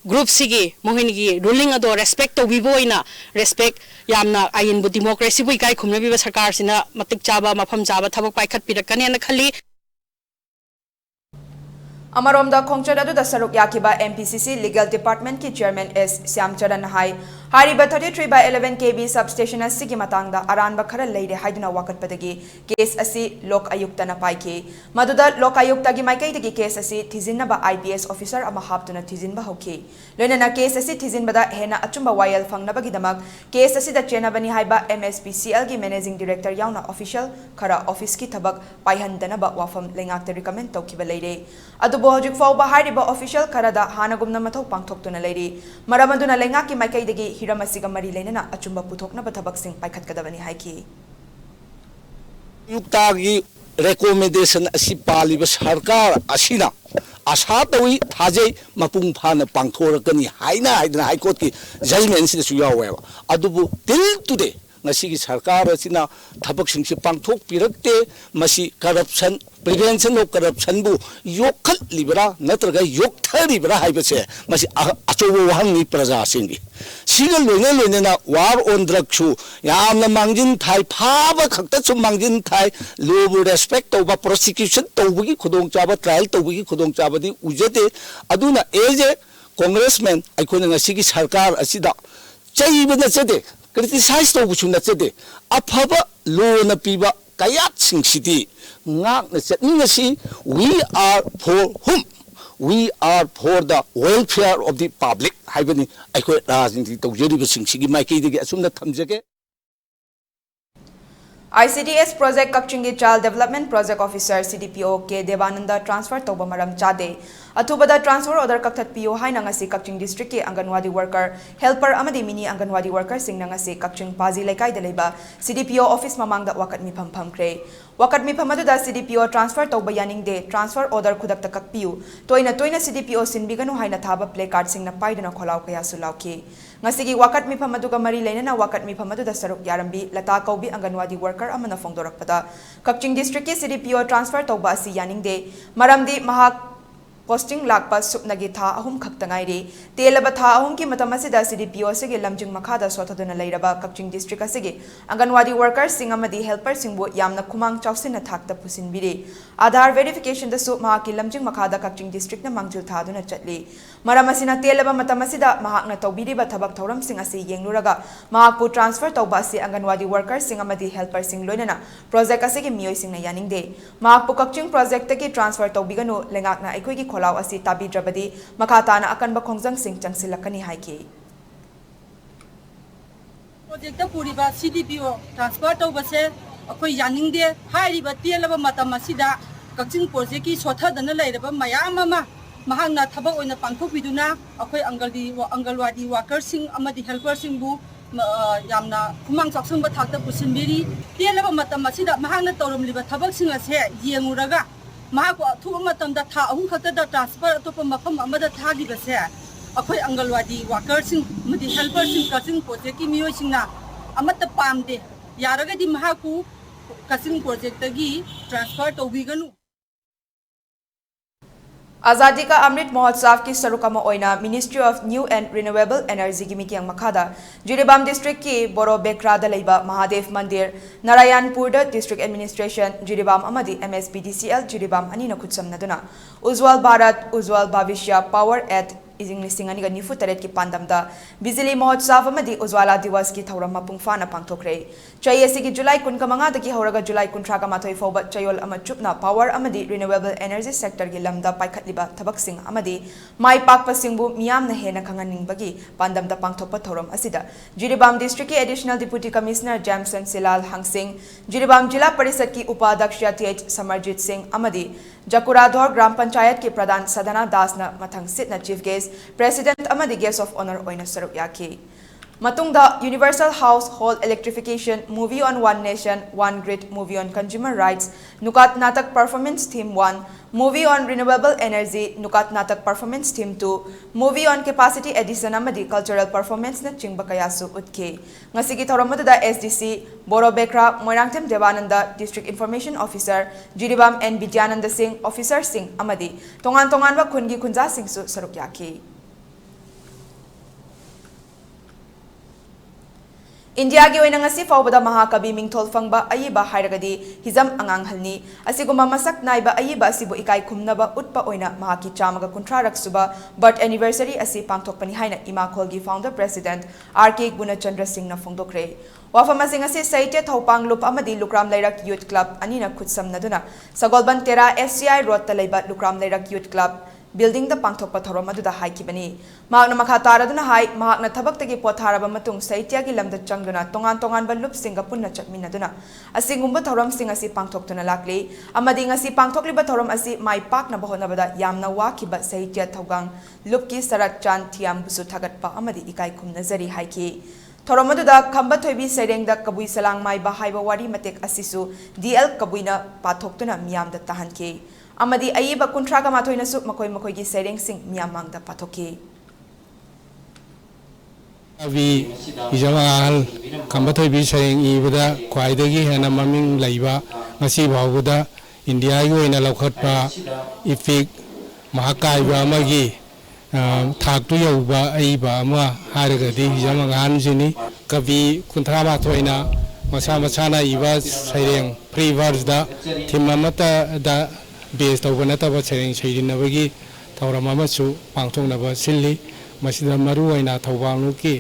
group sigi mohinigi ruling ado respect to biboina respect yamna ayin bu democracy bu kai khumna biba sarkar sina matik chaba mafam chaba thabak paikhat pirakane na khali Amaromda Khongchada du da saruk yakiba MPCC Legal Department ki Chairman S Syamcharan hai hariba 33/11 kV substation asigi matangda aranba khara leire haiduna wakatpadagi case asi lok ayukta na paiki maduda lok ayukta gi maikai dagi case asi thizinna ba IPS officer ama haptuna thizinba hoki loinana case asi thizinbada hena achumba wayal phangna bagi damak case asi da chena bani haiba MSPCL gi managing director yauna official khara office ki thabak paihandana ba wafam lengakta recommend tawkiba leire adu Hojik fauba hariba official karada hanagumna mathau pangthoktuna leiri maramaduna lengaki maikai dagi hiramasiga mari lenana achumba puthokna bathabak sing paikhat kadabani haiki yukta recommendation asi paliba sarkar asina asa tawi thajai mapung phana pangthorakani haina high court ki judgment si su yawe adubu till today ngasi sarkar asina thabak singsi pangthok pirakte masi corruption prevention of corruption bu yokhal libra natraga yokthar libra haibase masi achobo wahang ni praja singi siga loine na war on drug chu yamna mangjin thai phaba khakta chu mangjin thai lobu respect toba prosecution tobugi khudong chaba trial tobugi khudong chaba di ujate aduna eje congressman aikona ngasigi sarkar asida chaibana chade criticize tobuchu na chade aphaba lo na piba kayat singsidi ngak na chatningasi we are for whom we are for the welfare of the public haibani aikoi rajniti tawjeri singsigi maiki digi asumna thamjage ICDS project Kakchingi Child Development Project Officer CDPO K Devananda transfer toba maram chade atubada transfer order kaktat PO haina ngasi Kakching district ki Anganwadi worker helper amadi mini Anganwadi worker singna ngasi Kakching Pazi Lekai de leba CDPO office mamangda wakat mi pham kre wakat mi phamadu da CDPO transfer toba yaning de transfer order khudak ta kakpiu toina CDPO sinbiganu haina thaba play card singna paidana kholaw kaya sulauki ngasigi wakat mi phamadu ga mari leinana wakat mi phamadu da saruk yarambi lata kaubi Anganwadi worker amana fongdorakpada Kakching district ki CDPO transfer toba asi yaning de maramdi mahak posting lakpa supnagi tha ahum khaktangai re telaba tha ahum ki matamasida CDPO sege lamjing makhada sothaduna leiraba Kakching district asege Anganwadi workers sing amadi helper singbo yamna khumang chawsina thakta pusinbire Aadhaar verification da su mahaki lamjing makhada Kakching district na mangjul thaduna chatli maramasina telaba matamasida mahakna tawbiriba thabak thoram sing ase yengluraga mahakpu transfer tawba ase Anganwadi workers sing amadi helper sing loinana project asege miyoi singna yaningde mahakpu Kakching project taki transfer tawbiganu lengakna aikoi ki kholaw asi tabi drabadi makhatana akanba khongjang sing changsilakani haiki project ta puriba CDPO transfer tawbase akoi yaningde hairiba telaba matamasida Kakching project ki sothadana leiraba mayam ama mahangna thabak oina pangthokbiduna akoi Angalwadi workers sing amadi helper sing bu yamna khumang chaksungba thakta pusinbiri telaba matamasida mahangna tawrumliba thabak sing ase yenguraga mahaku thuba matamda tha ahum khakta da transfer atopa mafam amada thagi base akoi Angalwadi workers sing mudi helper sing Kakching project ki miyoi singna amata pamde yaraga di mahaku Kakching project gi transfer tobiganu Azadi ka Amrit Mahotsav ki sarukama oina Ministry of New and Renewable Energy ki mikyang makhada Jiribam district ki Boro Bekra da leiba Mahadev Mandir Narayanpur da district administration Jiribam amadi MSPDCL Jiribam anina khutsamnaduna Ujwal Bharat Ujwal Bhavishya Power at English and Manipuri ki pandamda Bijli Mahotsav amadi Ujwala Diwas ki thauram mapung fana pangthokre Chayesi ki July 19 dagi hauraga July 19 fauba chayol ama chupna power amadi renewable energy sector gi lamda paikhatliba thabak sing amadi mai pakpa singbu miyamna hena khanganingbagi pandamda pangthokpa thoram asida Jiribam district ki additional deputy commissioner Jamson Silal Hangsing Jiribam jila parishad ki upadhyaksh TH Samarjit Singh amadi Jakuradhor Gram Panchayat ki Pradhan Sadhana Das na mathang sitna chief guest President amadi guest of honor oina saruk yaki Matungda Universal Household Electrification Movie on One Nation One Grid Movie on Consumer Rights Nukat Natak Performance Theme 1 Movie on Renewable Energy Nukat Natak Performance Theme 2 Movie on Capacity Addition amadi Cultural Performance na chingba kayasu utke ngasigi thoramada SDC Boro Bekra Moirangthem Devananda District Information Officer Jiribam N Vidyananda Singh Officer Singh amadi tongan ba khungi khunja singh su saruk yaki India gi oina ngasi fawbada mahakabi mingthol fangba ayiba hairagadi hizam angang halni asiguma masak naiba ayiba asibu ikai khumnaba utpa oina mahaki chamaga kunthra raksuba birth anniversary asi pangthokpani haina ima kholgi founder president RK Gunachandra Singh na fongdokre wafama sing asi saite thopang lup amadi Lukram Lairak Youth Club anina khutsamnaduna Sagolban Tera SCI Road ta leiba Lukram Lairak Youth Club building the pangthokpa thorom adu da haikibani magna makha taraduna hai mahakna thabak tagi potharaba matung saitya gi lamda changduna tongan ba lup singa punna chatminaduna asingumba thorom singa si pangthoktuna lakli amadi ngasi pangthokliba thorom asi mai pakna bahona bada yamna wakiba saitya thogang lupki sarat chan thiam busu thagatpa amadi ikai khumna zari haiki thorom adu da khamba thoibi sereng da kabui salang mai ba haiba wari matek asisu DL kabuina pathoktuna miyam da tahanke amadi ayiba kuntraga mathoina su makoi gi sereng sing miyamang da pathoki วีอิจมาลคำพัฒน์วิเศษอีบุดาควายเด็กเห็นมามิงไหลบะมาสีบ่าวบุดาอินเดียอยู่ในเราขัดปะอีฟิกมหากายบะมากีถากตุยอุบะไอบะมาหาเรื่องดีอิจมาลจินีกวีคุณธรรมะถอยนะมาชานาอีบะเสียงพรีวาร์สดาทิมมาตาดาเบสตัวนั้นตัวเสียงใช้ดินนบกีทาวรามามาสูปังทงนบสิลีมาสิดามารุไอนาทาวางลูกี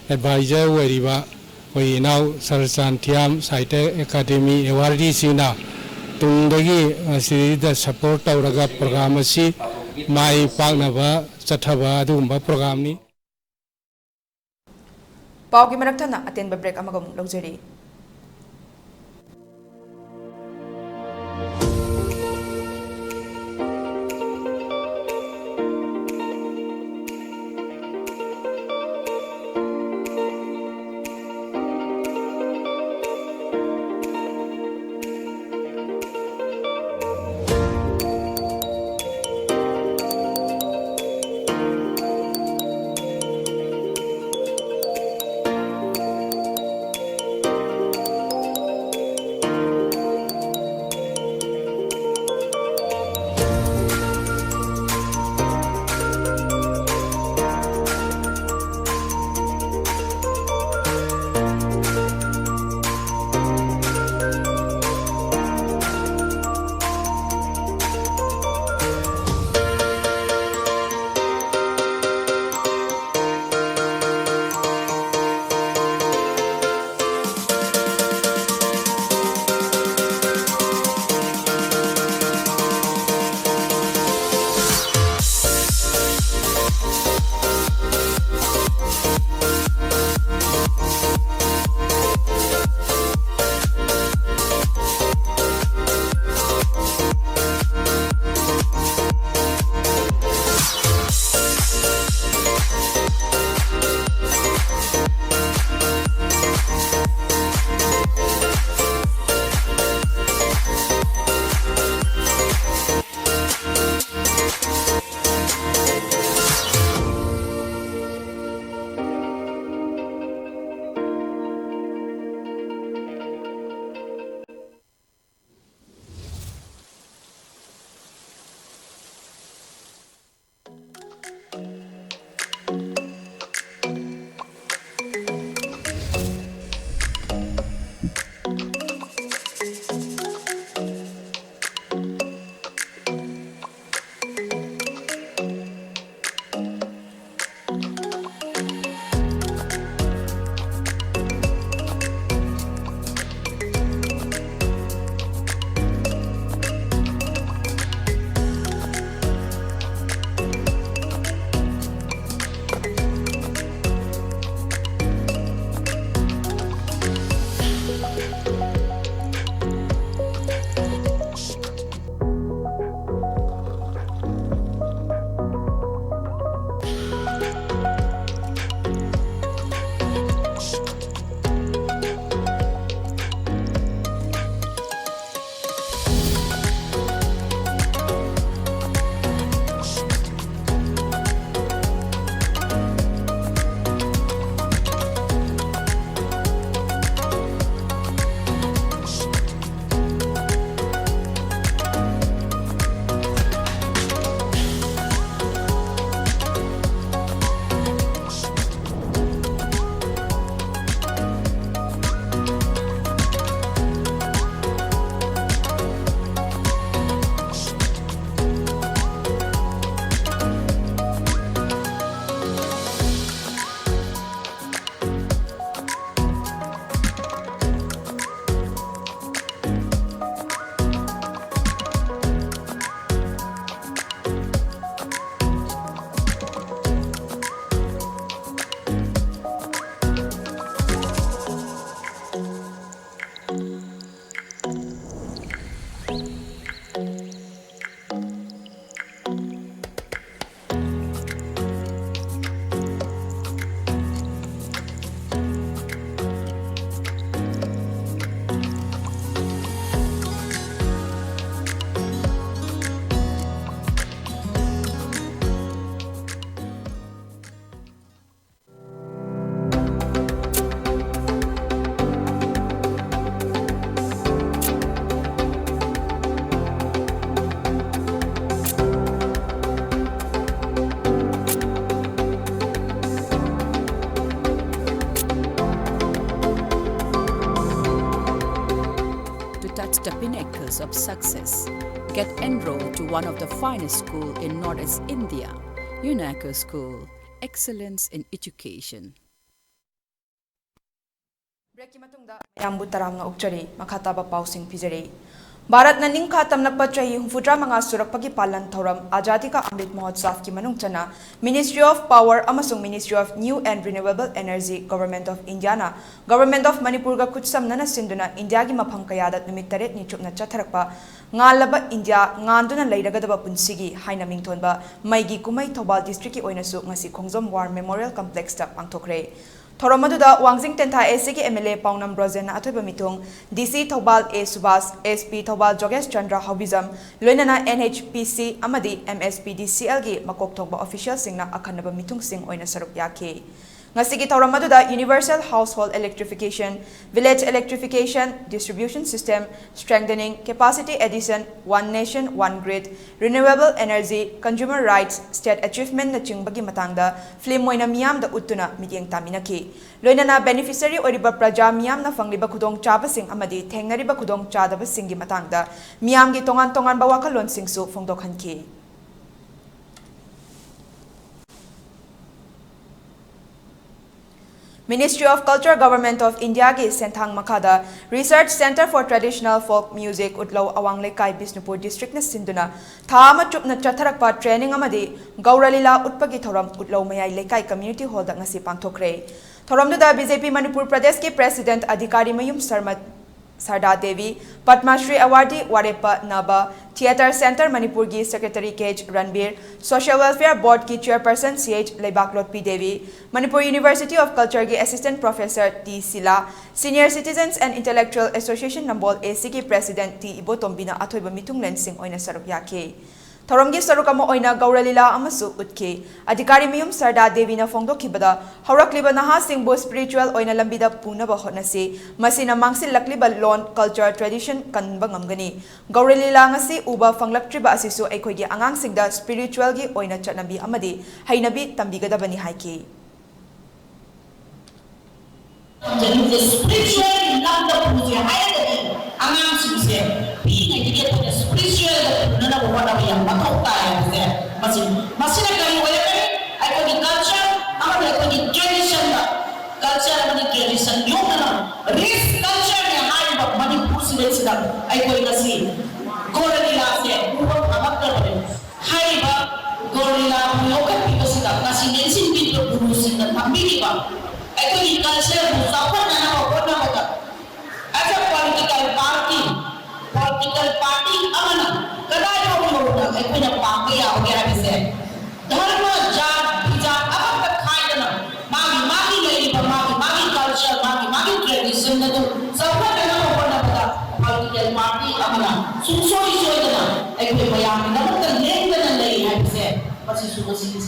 advisor wariba we now sarsantiam site academy awardee sina tungdagi siri da support tawraga program asi mai paknaba chathaba adumba program ni paugi maraktana atenba break amagam lojeri of success. Get enrolled to one of the finest schools in Northeast India, UNACO School, Excellence in Education. ꯌꯥꯝꯕꯨ ꯇꯔꯥꯝꯅ ꯎꯛꯆꯔꯤ ꯃꯈꯥꯇꯥꯕ ꯄꯥꯎꯁꯤꯡ ꯄꯤꯖꯔꯤ भारत ने निंखा तमलकपा चही 43 सुरक्पगी पालन थौरम आजादी का अमृत महोत्सव की मनुंग चना मिनिस्ट्री ऑफ पावर अमसुंग ministry of new and renewable energy government of India ना गवर्नमेंट ऑफ मणिपुर का कुछ समनना सिंधुना इंडिया की मफम कयादत निमित तरेत नि चुपना चथरकपा ngalaba India nganduna leidagadaba punsigi haina mingthonba maigi kumai thobal district ki oinasu ngasi khongjom war memorial complex ta pangthokre Thoromaduda Wangzing Tenta SC MLA Paunam Brozen Athoiba Mitong DC Thobal A Subas SP Thobal Jogesh Chandra Hobizam Loinana NHPC Amadi MSPDCL gi Makok Thokba official singna akhanaba mitung sing oina saruk yake Ngasigi Thoromaduda Universal Household Electrification, Village Electrification, Distribution System, Strengthening, Capacity Addition, One Nation, One Grid, Renewable Energy, Consumer Rights, State Achievement na chingbagi matangda, film moina miyam da utuna mityeng taminaki. Loinana beneficiary oriba praja miyam na fangliba kudong chabasing amadi thengnariba kudong chadabasing gi matangda, miyam gi tongan ba wakalon singsu fongdokhanki. Ministry of Culture Government of India के सेंथांग मखादा Research Center for Traditional Folk Music उतलाव अवांगले काई Bishnupur district ने सिंधुना थाम चुपना चथरकपा training अमदी गौरलीला उत्पगी थौरम उतलाव मयाई लेकाई community hall दा ngasi पांगथोखरे थौरमदुदा BJP Manipur प्रदेश के president अधिकारी मयुम Sarda Devi, Padma Shri Awardee Warepa Naba, Theatre Center Manipur की Secretary K.H. Ranbir, Social Welfare Board की Chairperson C.H. Leibaklot P. Devi, Manipur University of Culture की Assistant Professor T. Sila, Senior Citizens and Intellectual Association Nambol AC की President T. Ibo Tombina Athoiba Mitung Lensing Oina Saruk Yake. Thoromgi Sarukamo Oina Gauralila Amasu Utke, Adhikari Miyum Sarda Devi na Fongdo Kibada, Horakliba Naha Singbo Spiritual Oina Lambida Punaba Honasi, Masina Mangsil Lakliba Lawn Culture Tradition Kanbangamgani, Gauralila Ngasi Uba Fanglak Triba Asisu Ekogi Angang Singda Spiritual Gi Oina Chanabi Amadi, Hainabi Tambigada Bani Haiki. The spiritual love the puja higher angang singse being a the spiritual nana bawada yang matokta ya there masina kali wala I got the culture amadi I got the tradition culture amadi tradition yung nana race culture ne hai ba Manipur sila I got the see gorilla se ubo amakta bale hai ba gorilla yoga people sila kasi nensin video guru sila tambili ba Actually, culture is often as a political party, amana. Kadai ho I put a party out here. I said, Dharma, Jat, Bijat, about the kind of Magi, lady, Magi culture, Magi tradition. So what another political party, amana. So I put my arm, never the name than a lady. I said, but she should see this.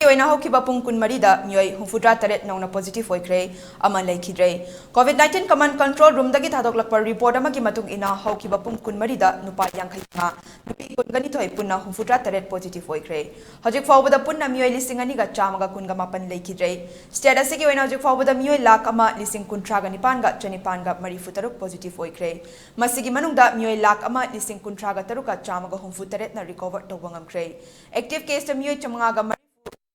Oina hokiba pung kunmarida mioi humfudra taret nongna positive oikre aman lekhidre COVID-19 command control room dagi thadok report ama ki matung ina hokiba pung kunmarida nupa yangkhaima nupi kungani thoi punna humfudra taret positive oikre hojik fawbada punna mioi lisingani ga chamaga kunga mapan lekhidre status ki oina hojik fawbada mioi lakh ama lising kuntra ga nipan ga chanipan ga mari futaruk positive oikre masigi manungda mioi lakh ama lising kuntra ga taruka chamaga humfutaret na recover tobangam kre active case ta mioi chamanga ga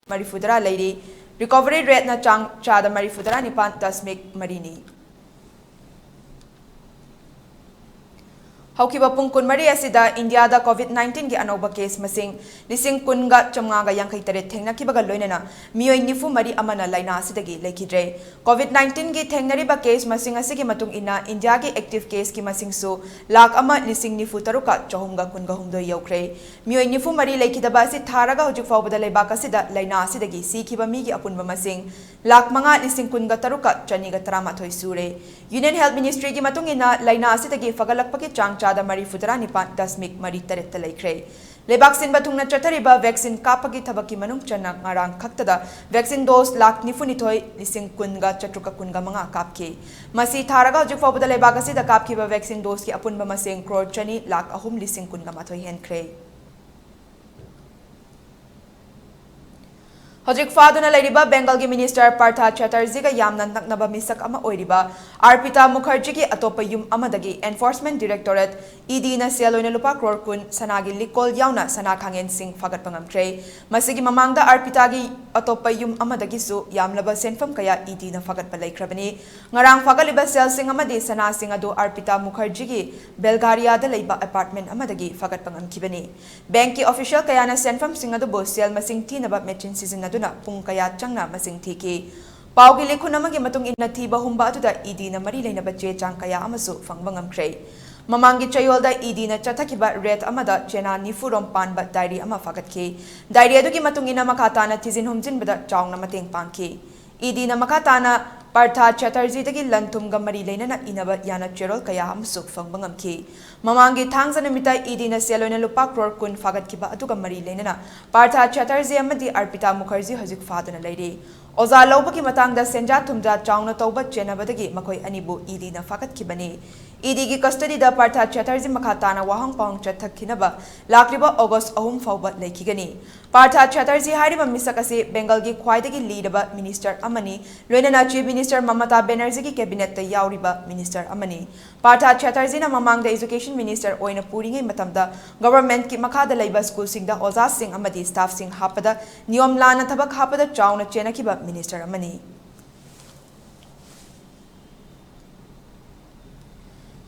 Marifudara lady, recovery rate na chang chada Marifudara nipan tasmik marini. Haukiba pung kunmari asida India da COVID-19 ki anoba case masing lising kunga chamnga yangkai tare thengna kibaga loinana mioi nifu mari amana laina asidagi lekhidre COVID-19 ki thengnari ba case masing asigi matung ina India ki active case ki masing su lakh ama lising nifu taruka chahumga kunga humdo yaukre mioi nifu mari lekhidaba asi tharaga hojik fawbada leibak asida laina asidagi sikhiba mi ki apunba masing lakh manga lising kunga taruka chaniga taramathoi sure Union Health Ministry ki matung ina laina asidagi fagalakpa ki chang Chada Mari Futara Nipan Dasmik Mari Taret Talekre. Lebaksin Batungna Chatariba vaccine Kapagi Tabaki Manung Chana Ngarang Kaktada, vaccine dose lak nifunitoi, lising kunga chatruka kunga mga kapki. Masi Taraga Jufoba the Lebagasi the Kapkiba vaccine dose ki Apunba Masing Cror Chani lak ahum lising kunga matoi hen cray. Hojik Faduna Ladiba Bengal gi Minister Partha Chatterjee ga yamna naknaba misak ama oiriba Arpita Mukherjee gi atopa yum amadagi Enforcement Directorate ED na seloina lupa crore kun sanagi likol yauna sana khangen sing fagat pangamtre masigi mamangda Arpita gi atopa yum amadagi su yamlaba senfam kaya ED na fagat palaikrabani ngarang fagaliba sel sing amadi sana sing adu Arpita Mukherjee gi Belgaria da leiba apartment amadagi fagat pangamkibani bank ki official kaya na senfam sing adu bo sel masing tinaba mechin season pung kaya changna masing thiki paugi likhunamagi matung inna thiba humba atuda ED na mari leina bache chang kaya amasu fangbangam khrei mamangi chayolda ED na chathakiba red amada chena nifurom panba diary ama fagatki diary adugi matung inna makata na thizin humjin bada chawna mateng pangki ED na makata na Partha Chatterjee dagi lantum ga mari leina na inaba yana cherol kaya amasu fangbangam ki mamangi thangsa namita ED na seloina lupa crore kun fagatkiba atuga mari leina na Partha Chatterjee amadi Arpita Mukherjee hojik faduna leiri oza lobaki matangda senja thumja chawna tawba chenabadagi makoi anibu ED na fagatkibani ED gi custody da Partha Chatterjee makhatana wahang pawang chathakhinaba lakriba August 3 fawba leikigani Partha Chatterjee hariba misakase Bengal gi khwaidagi leadaba minister amani loinana chief minister Mamata Banerjee gi cabinet ta yauriba minister amani Partha Chatterjee na mamangda education minister oina puringai matamda government ki makhada leiba school singda oza sing amadi staff sing hapada niyom lana thabak hapada chawna chenakiba minister amani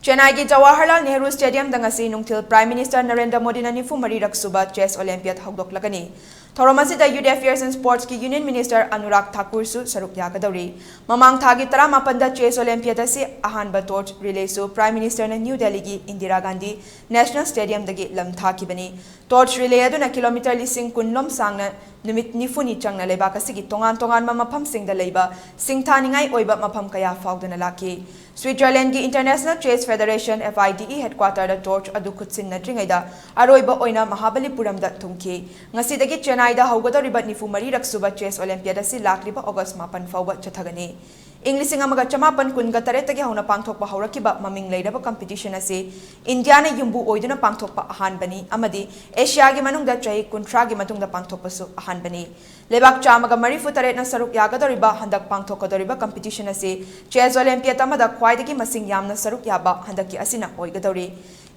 Chennai ki Jawaharlal Nehru Stadium dangasi nungtil Prime Minister Narendra Modi na nifu mari raksuba chess Olympiad hogdok lagani Thoromasi da Youth Affairs and Sports ki Union Minister Anurag Thakur su saruk yakadauri mamang thagi 18 da chess Olympiad asi ahanba torch relay su Prime Minister na New Delhi ki Indira Gandhi National Stadium dagi lam thakibani torch relay aduna kilometer lising kunlom sangna numit nifuni changna leba kasigi tongan mapam singda leba singthaningai oiba mapam kaya faudana laki Switzerland ki International Chess Federation FIDE headquarter da torch adu khutsin na dringaida aroiba oina Mahabalipuram da thumki ngasidagi Chennai da haugadoriba nifu mari raksuba chess Olympiad asi lakliba August 8 fawba chathagani English amaga chamapan kunga taretagi hauna pangthokpa haurakiba maming leiraba competition asi India na yumbu oiduna pangthokpa ahanbani amadi Asia gi manungda chai kuntra gi matungda pangthokpa su ahanbani lebak chamaga mari futare na saruk yagadoriba handak pangthokadoriba competition asi chess Olympiad amada khwaidagi masing yamna saruk yaba handaki asina oigadori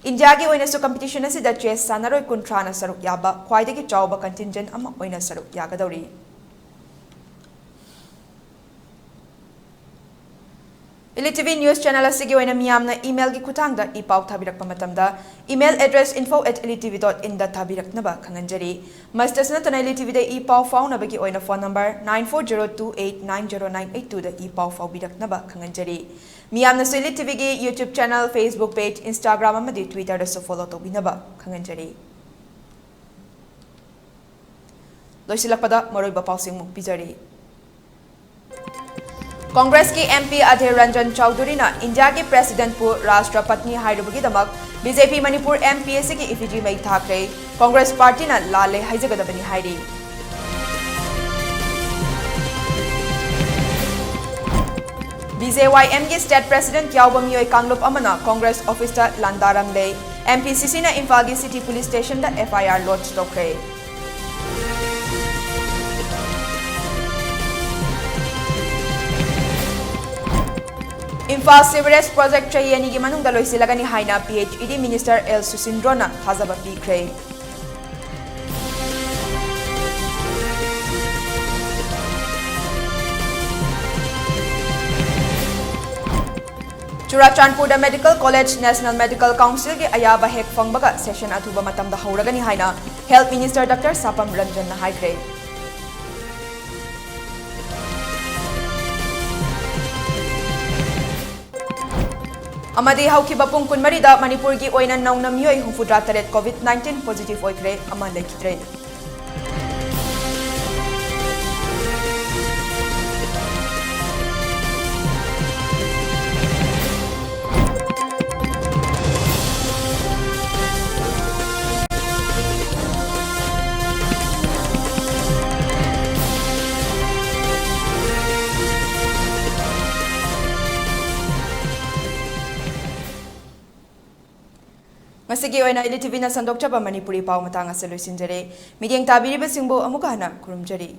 India gi oina su competition asi da chess sanaroi kuntra na saruk yaba khwaidagi chawba contingent ama oina saruk yagadori ELITETV News Channel asigi oina miyamna email gi khutangda ipau thabirakpa matamda email address info@elitv.in da thabiraknaba khanganjari mastasna tana ELITETV da ipau faunabagi oina phone number 9402890982 da ipau faubiraknaba khanganjari miyamna su ELITETV gi YouTube channel Facebook page Instagram amadi Twitter da so follow tobinaba khanganjari loisilakpada maroiba pausing mu pijari Congress ki MP Adhir Ranjan Chowdhury na India ki President pu Rashtrapati hairubagi damak BJP Manipur MPSC ki effigy mai thakre Congress party na lale haijagadabani hairi BJYM ki State President Kyawbamiyoi Kanglup amana Congress office ta landaram le MPCC na Imphal ki City Police Station da FIR lodge tokre Imphal Sewerage Project Chayani gi manung daloi silagani haina PHED Minister L Susindrona thazaba pikre Churachandpur da Medical College National Medical Council gi ayaba hek fangbaga session athuba matamda hauragani haina Health Minister Dr. Sapam Ranjan na haikre Amadi haukiba pung kunmari da Manipur gi oina nauna miyoi humfudra taret COVID-19 positive oikre ama lekhitre Masigi oina ELITETV na sandok chaba Manipuri pau matanga solution jare midiyang tabiriba singbo amuka hana kurumjari